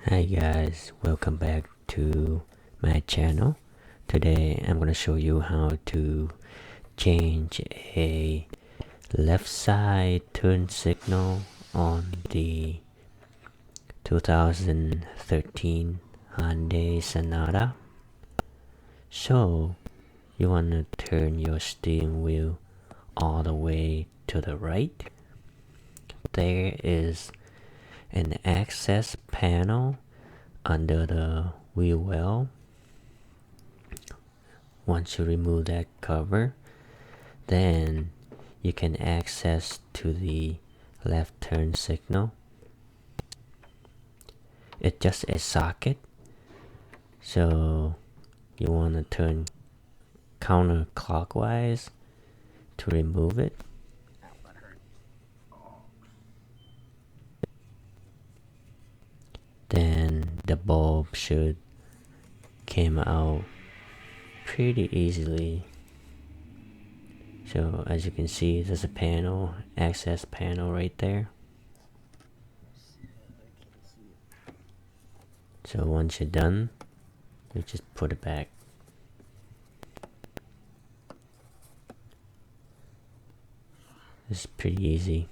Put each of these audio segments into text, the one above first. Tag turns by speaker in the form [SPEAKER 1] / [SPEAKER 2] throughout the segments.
[SPEAKER 1] Hi guys, welcome back to my channel. Today I'm gonna show you how to change a left side turn signal on the 2013 Hyundai Sonata. So you wanna turn your steering wheel all the way to the right. There is an access panel under the wheel well. Once you remove that cover, then you can access to the left turn signal. It's just a socket, so you want to turn counterclockwise to remove it. Then the bulb should come out pretty easily. So as you can see, there's a panel, access panel right there. So once you're done, you just put it back. It's pretty easy.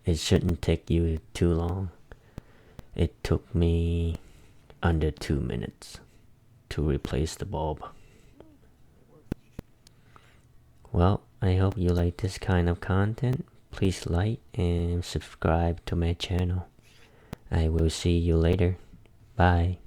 [SPEAKER 1] It shouldn't take you too long. It took me under 2 minutes to replace the bulb. Well, I hope you like this kind of content. Please like and subscribe to my channel. I will see you later. Bye.